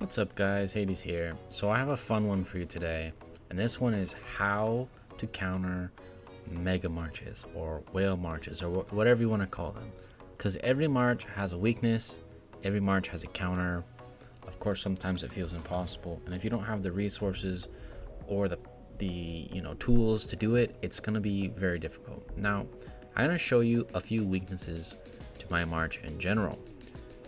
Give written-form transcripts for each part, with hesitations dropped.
What's up guys, Hades here. So I have a fun one for you today, and this one is how to counter mega marches or whale marches or whatever you want to call them, because every march has a weakness, every march has a counter. Of course sometimes it feels impossible, and if you don't have the resources or the tools to do it, it's going to be very difficult. Now I'm going to show you a few weaknesses to my march in general.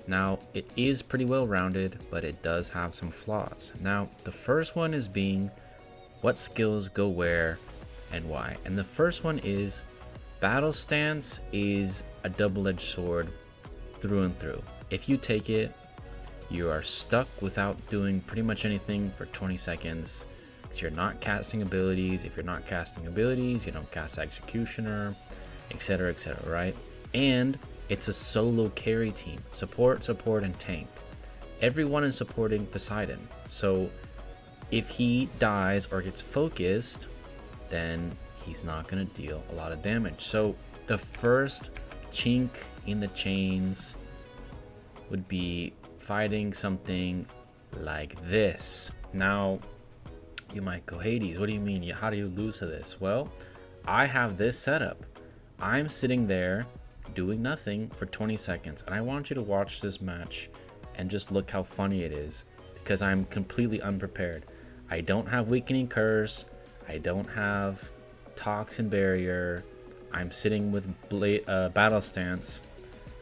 Now, it is pretty well rounded, but it does have some flaws. Now, the first one is being what skills go where and why. And the first one is battle stance is a double-edged sword through and through. If you take it, you are stuck without doing pretty much anything for 20 seconds because you're not casting abilities. If you're not casting abilities, you don't cast executioner, etc., right? And it's a solo carry team. Support, and tank. Everyone is supporting Poseidon. So if he dies or gets focused, then he's not going to deal a lot of damage. So the first chink in the chains would be fighting something like this. Now, you might go, Hades, what do you mean? How do you lose to this? Well, I have this setup. I'm sitting there doing nothing for 20 seconds, and I want you to watch this match and just look how funny it is, because I'm completely unprepared. I don't have weakening curse, I don't have toxin barrier, I'm sitting with battle stance.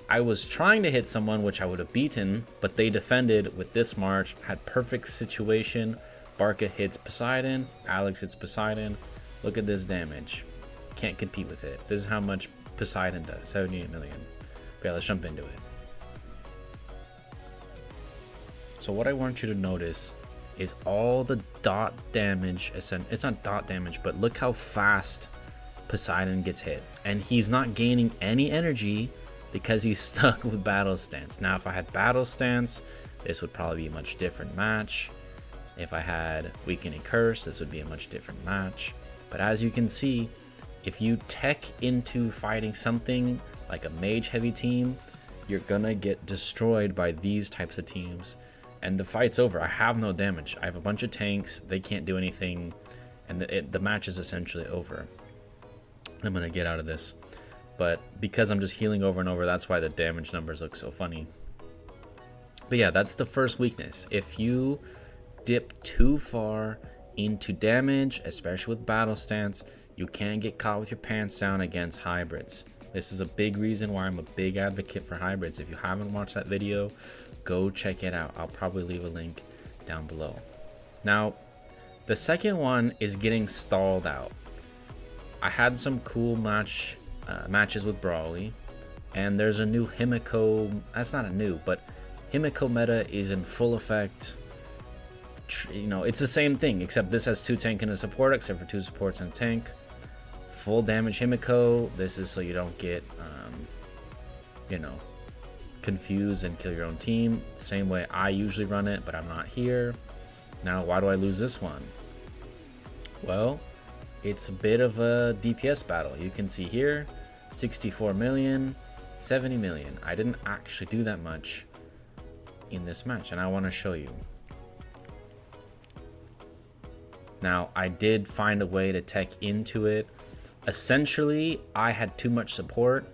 I was trying to hit someone which I would have beaten, but they defended with this march, had perfect situation. Barca hits Poseidon, Alex hits Poseidon. Look at this damage, can't compete with it. This is how much Poseidon does, 78 million. Okay, let's jump into it. So what I want you to notice is all the dot damage. It's not dot damage, but look how fast Poseidon gets hit. And he's not gaining any energy because he's stuck with battle stance. Now, if I had battle stance, this would probably be a much different match. If I had weakening curse, this would be a much different match. But as you can see, if you tech into fighting something like a mage heavy team, you're gonna get destroyed by these types of teams, and the fight's over. I have no damage. I have a bunch of tanks, they can't do anything, and the match is essentially over. I'm gonna get out of this, but because I'm just healing over and over, that's why the damage numbers look so funny. But yeah, that's the first weakness. If you dip too far into damage, especially with battle stance, you can get caught with your pants down against hybrids. This is a big reason why I'm a big advocate for hybrids. If you haven't watched that video, go check it out. I'll probably leave a link down below. Now, the second one is getting stalled out. I had some cool matches with Brawly, and there's a new Himiko. That's not a new, but Himiko meta is in full effect. It's the same thing, except this has 2 tank and a support, except for 2 supports and a tank. Full damage Himiko. This is so you don't get confused and kill your own team. Same way I usually run it, but I'm not here. Now, why do I lose this one? Well, it's a bit of a DPS battle. You can see here, 64 million, 70 million. I didn't actually do that much in this match, and I want to show you. Now, I did find a way to tech into it. Essentially, I had too much support.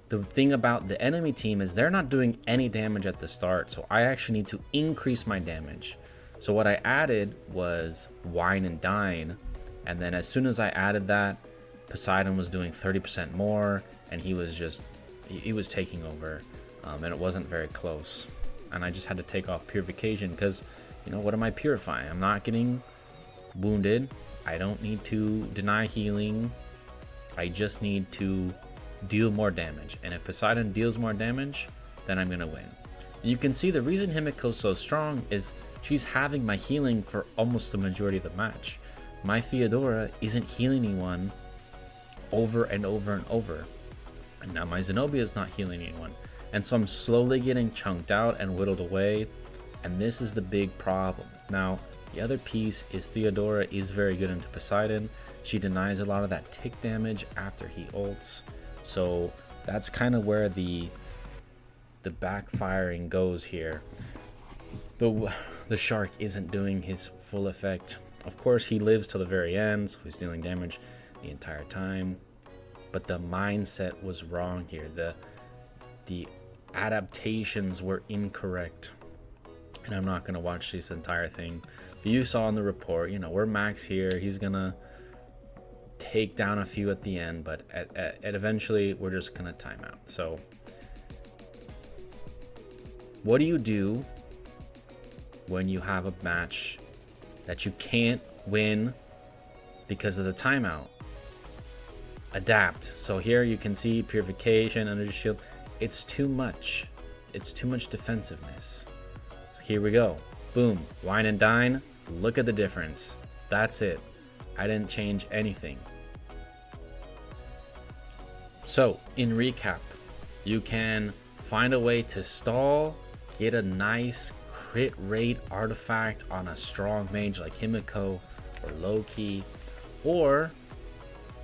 The thing about the enemy team is they're not doing any damage at the start, so I actually need to increase my damage. So what I added was wine and dine, and then as soon as I added that, Poseidon was doing 30% more, and he was taking over, and it wasn't very close. And I just had to take off purification because, what am I purifying? I'm not getting wounded. I don't need to deny healing. I just need to deal more damage, and if Poseidon deals more damage, then I'm gonna win. And you can see the reason Himiko's so strong is she's having my healing for almost the majority of the match. My Theodora isn't healing anyone over and over and over, and now my Zenobia is not healing anyone, and so I'm slowly getting chunked out and whittled away, and this is the big problem. Now, the other piece is Theodora is very good into Poseidon. She denies a lot of that tick damage after he ults. So that's kind of where the backfiring goes here. The the shark isn't doing his full effect. Of course, he lives till the very end, so he's dealing damage the entire time. But the mindset was wrong here. The adaptations were incorrect. And I'm not going to watch this entire thing. But you saw in the report, you know, we're max here. He's going to take down a few at the end, but at eventually we're just going to time out. So what do you do when you have a match that you can't win because of the timeout? Adapt. So here you can see purification, energy shield. It's too much. It's too much defensiveness. So here we go. Boom. Wine and dine. Look at the difference. That's it. I didn't change anything. So in recap, you can find a way to stall, get a nice crit rate artifact on a strong mage like Himiko or Loki, or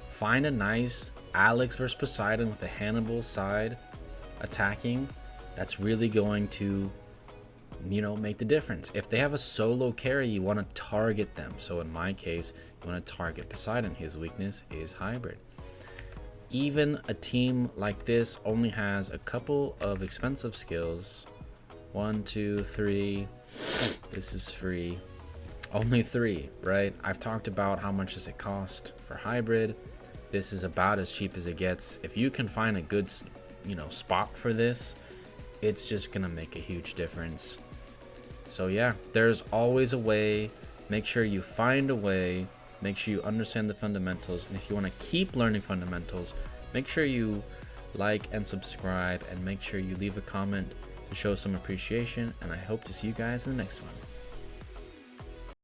find a nice Alex versus Poseidon with the Hannibal side attacking. That's really going to, you know, make the difference. If they have a solo carry, you want to target them. So in my case, you want to target Poseidon. His weakness is hybrid. Even a team like this only has a couple of expensive skills. 1, 2, 3. This is free. Only 3, right? I've talked about how much does it cost for hybrid. This is about as cheap as it gets. If you can find a good, you know, spot for this, it's just gonna make a huge difference. So yeah, there's always a way. Make sure you find a way. Make sure you understand the fundamentals. And if you want to keep learning fundamentals, make sure you like and subscribe, and make sure you leave a comment to show some appreciation. And I hope to see you guys in the next one.